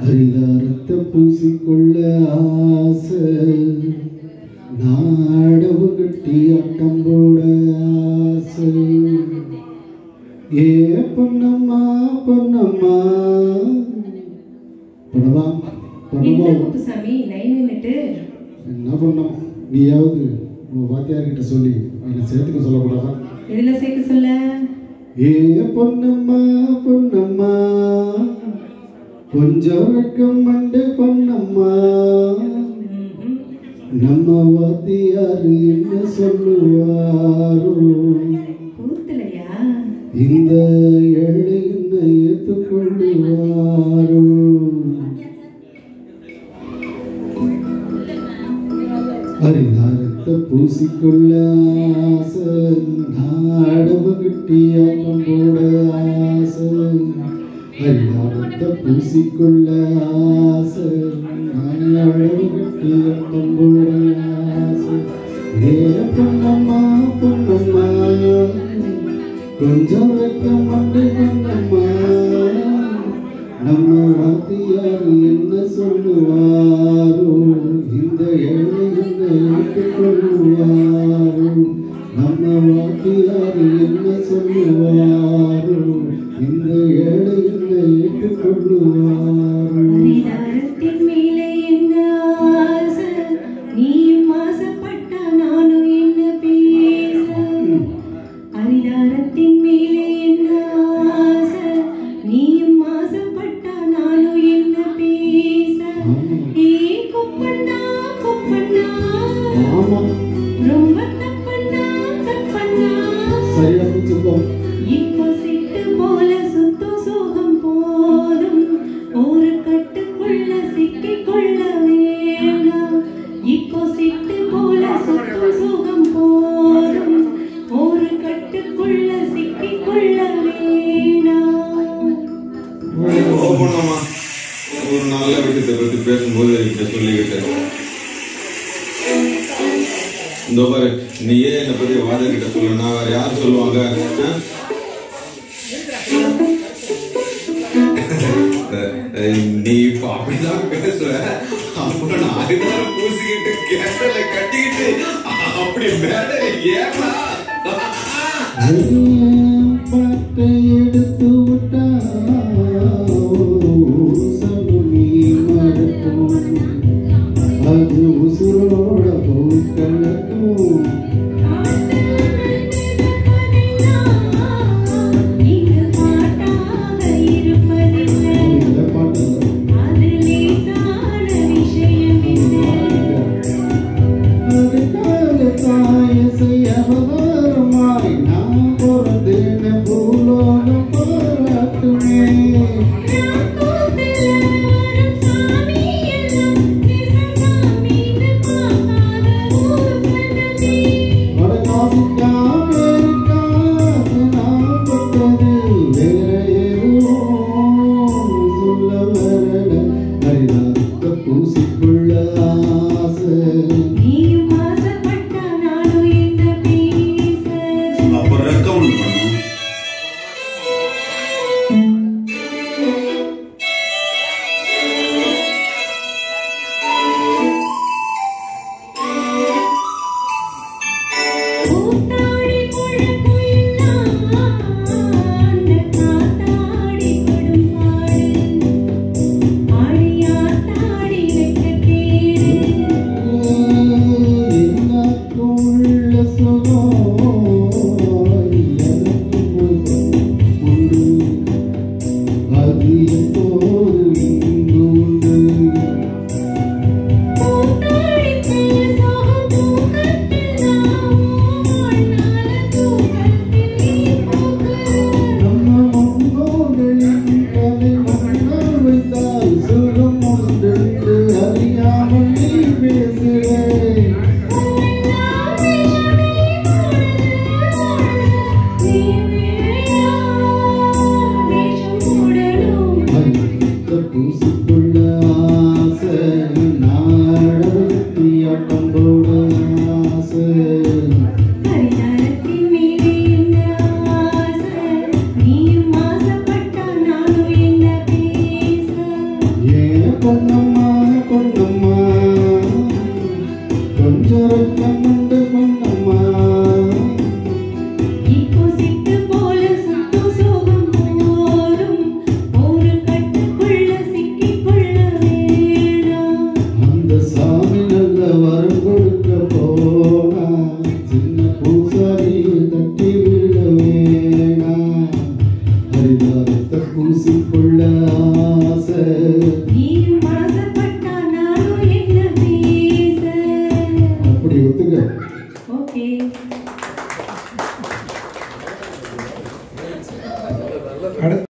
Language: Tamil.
ஹரிதாரத்தை பூசிக்கொள்ள ஆசை, நாடவு கட்டி ஆட்டம் போட ஆசை. ஏ பொன்னம்மா பொன்னம்மா படவா படவா. என்ன பண்ணோம், நீயாவது உன் வாத்தியார்கிட்ட சொல்லி என்னை சேர்த்துக்க சொல்லக்கூடாதா? எதுல சேர்க்க சொல்ல? ஏ பொன்னம்மா பொன்னம்மா கொஞ்சம் வெக்கம் மண்டு பொன்னம்மா, நம்ம வாத்தியார் என்ன சொல்லுவாரோ? இந்த ஏழை என்ன ஏற்றுக்கொள்ளுவாரோ? ஹரிதாரத்தை பூசிக்கொள்ள ஆசை, நாடவு கட்டி ஆட்டம் போட ஆசை. ஹரிதாரத்தை பூசிக்கொள்ள ஆசை, நாடவு கட்டி ஆட்டம் போட ஆசை. ஏ பொன்னம்மா பொன்னம்மா கொஞ்சம் வெக்கம் மண்டு பொன்னம்மா, நம்ம வாத்தியார் என்ன சொல்லுவாரோ? இந்த ஏழை என்ன ஏற்றுக்கொள்ளுவாரோ? நம்ம வாத்தியார் என்ன சொல்லுவாரோ? இந்த ஏழை என்ன ஏற்றுக்கொள்ளுவாரோ? ஹரிதாரத்தின் மேலே என்ன ஆசை, நீயும் ஆசைப்பட்டா நானும் என்ன பேச. ஹரிதாரத்தின் மேலே என்ன ஆசை, நீயும் ஆசைப்பட்டா நானும் என்ன பேச. ஏ கொப்பண்ணா கொப்பண்ணா ரொம்ப தப்பண்ணா தப்பண்ணா. சரியா சொல்லுவோம். இப்போ சிட்டு போல சுத்தும் சோகம் போதும், ஒரு கட்டுக்குள்ள சிக்கிக் கொள்ள வேண்டாம். இப்போ சிட்டு போல சுத்தும் சோகம் போதும், ஒரு கட்டுக்குள்ள சிக்கிக் கொள்ள வேண்டாம். ஒரு நல்ல விஷயத்தை பற்றி பேசும்போது சொல்லிக்கிட்டேன். இந்த பாரு, நீயே என்னை பத்தி வாதர் கிட்ட சொல்லணும்னா வேற யார் சொல்லுவாங்க? நீ இப்ப அப்படிதான் பேசுற, அப்புறம் நான் அதுதான் பூசிக்கிட்டு கேட்டல கட்டிக்கிட்டு அப்படி மேல ஏமா பாட்டை எடுத்து விட்டா அது உசுரோட பூக்கலக்கும். அதுக்காக தாய செய்ய வருமாய் நான் பொறுத்தேன பூலோகம் போராட்டுமே. பூசிக்குள்ள ஆசை, நீயும் ஆசைப்பட்டா நானும் என்ன பேச. அப்ப ரெக்கமெண்ட் பண்ணு. கூத்தாடி குழம்புலாம் அந்த காத்தாடி கொடுப்பாடு, ஆடியாத்தாடி வைக்க கேடு. எல்லாக்கும் உள்ள